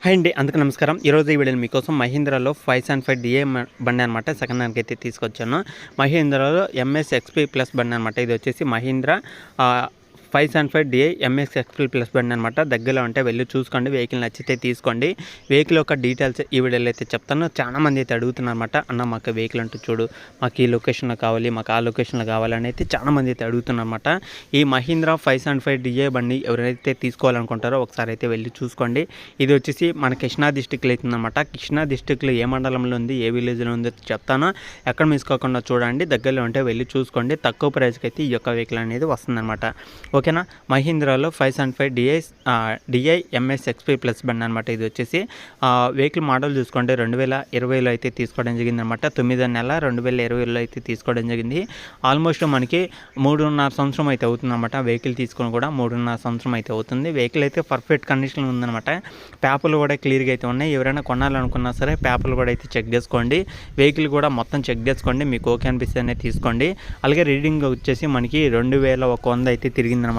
Hi అండి, అందరికీ నమస్కారం. ఈరోజు ఈ వీడియోలో మీకోసం మహీంద్రాలో 575 డిఏ బండి అనమాట సెకండ్ హ్యాండ్కి అయితే తీసుకొచ్చాను. మహీంద్రాలో ఎంఎస్ ఎక్స్పీ ప్లస్ బండి అనమాట. ఇది వచ్చేసి Mahindra 575 DI MS XP plus బండి అనమాట. దగ్గరలో ఉంటే వెళ్ళి చూసుకోండి. వెహికల్ నచ్చితే తీసుకోండి. వెహికల్ యొక్క డీటెయిల్స్ ఈ వీడియోలో అయితే చెప్తాను. చాలామంది అయితే అడుగుతున్నారన్నమాట, అన్న మాకు వెహికల్ అంటూ చూడు, మాకు ఈ లొకేషన్లో కావాలి, మాకు ఆ లొకేషన్లో కావాలని అయితే చాలామంది అయితే అడుగుతున్నారన్నమాట. ఈ మహీంద్రా 575 డిఏ బండి ఎవరైతే తీసుకోవాలనుకుంటారో ఒకసారి అయితే వెళ్ళి చూసుకోండి. ఇది వచ్చేసి మన కృష్ణా డిస్టిక్లో అవుతుందన్నమాట. కృష్ణా డిస్టిక్లో ఏ మండలంలో ఉంది, ఏ విలేజ్లో ఉందో చెప్తాను. ఎక్కడ మిస్ కాకుండా చూడండి. దగ్గరలో ఉంటే వెళ్ళి చూసుకోండి. తక్కువ ప్రైస్కి అయితే ఈ యొక్క వెహికల్ అనేది వస్తుందన్నమాట. ఓకేనా. మహీంద్రాలో 575 డిఐ ఎంఎస్ ఎక్స్పీ ప్లస్ బండి అనమాట. ఇది వచ్చేసి వెహికల్ మోడల్ చూసుకోండి 2020లో అయితే తీసుకోవడం జరిగింది అనమాట. 9వ నెల 2020లో అయితే తీసుకోవడం జరిగింది. ఆల్మోస్ట్ మనకి 3.5 సంవత్సరం అయితే అవుతుందన్నమాట. వెహికల్ తీసుకొని కూడా 3.5 సంవత్సరం అయితే అవుతుంది. వెహికల్ అయితే పర్ఫెక్ట్ కండిషన్లో ఉందన్నమాట. పేపర్లు కూడా క్లియర్గా అయితే ఉన్నాయి. ఎవరైనా కొనాలనుకున్నా సరే పేపర్లు కూడా అయితే చెక్ చేసుకోండి. వెహికల్ కూడా మొత్తం చెక్ చేసుకోండి. మీకు ఓకే అనిపిస్తేనే తీసుకోండి. అలాగే రీడింగ్ వచ్చేసి మనకి 2100 అయితే తిరిగిందనమాట.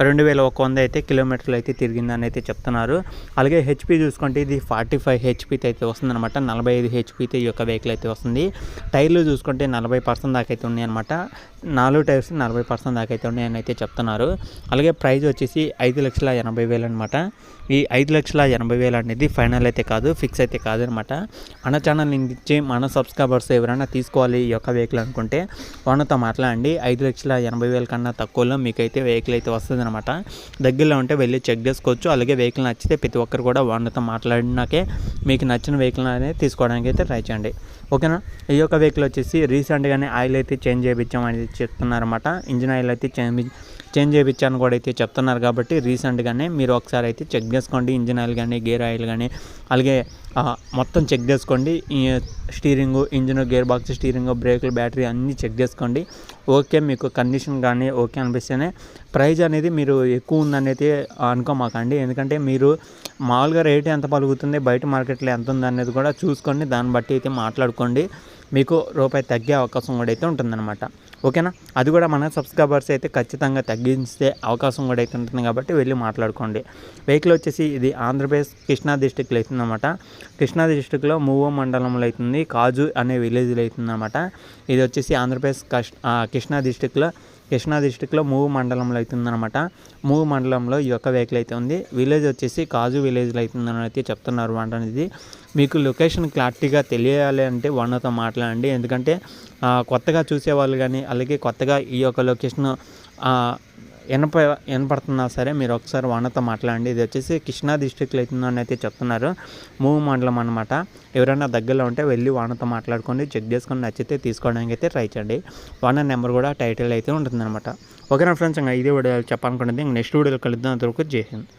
2100 అయితే కిలోమీటర్లు అయితే తిరిగిందని అయితే చెప్తున్నారు. అలాగే హెచ్పి చూసుకుంటే ఇది 45 హెచ్పితో అయితే వస్తుందన్నమాట. 45 హెచ్పితో ఈ యొక్క వెహికల్ అయితే వస్తుంది. టైర్లు చూసుకుంటే 40% దాకా అయితే ఉన్నాయన్నమాట. 4 టైర్స్ 40% దాకా అయితే ఉన్నాయని అయితే చెప్తున్నారు. అలాగే ప్రైస్ వచ్చేసి 5,80,000 అనమాట. ఈ 5,80,000 అనేది ఫైనల్ అయితే కాదు, ఫిక్స్ అయితే కాదనమాట. మన ఛానల్ లింక్ ఇచ్చి మన సబ్స్క్రైబర్స్ ఎవరైనా తీసుకోవాలి ఈ యొక్క వెహికల్ అనుకుంటే ఓనర్తో మాట్లాడండి. 5,80,000 కన్నా తక్కువలో మీకైతే వెహికల్ అయితే వస్తుంది అనమాట. దగ్గరలో ఉంటే వెళ్ళి చెక్ చేసుకోవచ్చు. అలాగే వెహికల్ నచ్చితే ప్రతి ఒక్కరు కూడా ఓనర్తో మాట్లాడినాకే మీకు నచ్చిన వెహికల్ అనేది తీసుకోవడానికి అయితే ట్రై చేయండి. ఓకేనా. ఈ యొక్క వెహికల్ వచ్చేసి రీసెంట్గానే ఆయిల్ అయితే చేంజ్ చేయించామని చెప్తున్నారన్నమాట. ఇంజిన్ ఆయిల్ అయితే చేంజ్ చేయించాను కూడా అయితే చెప్తున్నారు. కాబట్టి రీసెంట్గానే మీరు ఒకసారి అయితే చెక్ చేసుకోండి. ఇంజిన్ ఆయిల్ కానీ గేర్ ఆయిల్ కానీ అలాగే మొత్తం చెక్ చేసుకోండి. Steering, engine, gear box, steering, బ్రేకులు, బ్యాటరీ అన్నీ చెక్ చేసుకోండి. ఓకే మీకు కండిషన్ కానీ ఓకే అనిపిస్తేనే ప్రైజ్ అనేది మీరు ఎక్కువ ఉందనేది అనుకోమాకండి. ఎందుకంటే మీరు మామూలుగా రేట్ ఎంత పలుకుతుంది, బయట మార్కెట్లో ఎంత ఉంది అనేది కూడా చూసుకోండి. దాన్ని బట్టి అయితే మాట్లాడుకోండి. మీకు రూపాయి తగ్గే అవకాశం కూడా అయితే ఉంటుందన్నమాట. ఓకేనా. అది కూడా మన సబ్స్క్రైబర్స్ అయితే ఖచ్చితంగా తగ్గించే అవకాశం కూడా అయితే ఉంటుంది. కాబట్టి వెళ్ళి మాట్లాడుకోండి. వెహికల్ వచ్చేసి ఇది ఆంధ్రప్రదేశ్ కృష్ణా డిస్టిక్లో అవుతుందన్నమాట. కృష్ణా డిస్టిక్లో మూవో మండలంలో అవుతుంది. కాజు అనే విలేజ్లో అవుతుందన్నమాట. ఇది వచ్చేసి ఆంధ్రప్రదేశ్ కృష్ణా డిస్టిక్లో మూవ్ మండలంలో అవుతుందన్నమాట. మూవ్ మండలంలో ఈ యొక్క వెహికల్ అయితే ఉంది. విలేజ్ వచ్చేసి కాజు విలేజ్లో అవుతుందని అయితే చెప్తున్నారు అనేది. మీకు లొకేషన్ క్లారిటీగా తెలియాలి అంటే ఓనర్తో మాట్లాడండి. ఎందుకంటే కొత్తగా చూసేవాళ్ళు కానీ అలాగే కొత్తగా ఈ యొక్క లొకేషన్ వినపడుతున్నా సరే మీరు ఒకసారి ఓనర్తో మాట్లాడండి. ఇది వచ్చేసి కృష్ణా డిస్ట్రిక్ట్లో అవుతుందని అయితే చెప్తున్నారు. మూవ్ మండలం అనమాట. ఎవరైనా దగ్గరలో ఉంటే వెళ్ళి ఓనర్తో మాట్లాడుకోండి. చెక్ చేసుకొని నచ్చితే తీసుకోవడానికి అయితే ట్రై చేయండి. ఓనర్ నెంబర్ కూడా టైటిల్ అయితే ఉంటుందన్నమాట. ఓకేనా ఫ్రెండ్స్, ఇంకా ఇదే వీడియో చెప్పాలనుకున్నది. నెక్స్ట్ వీడియోలో కలుద్దాం. అంతవరకు జై హింద్.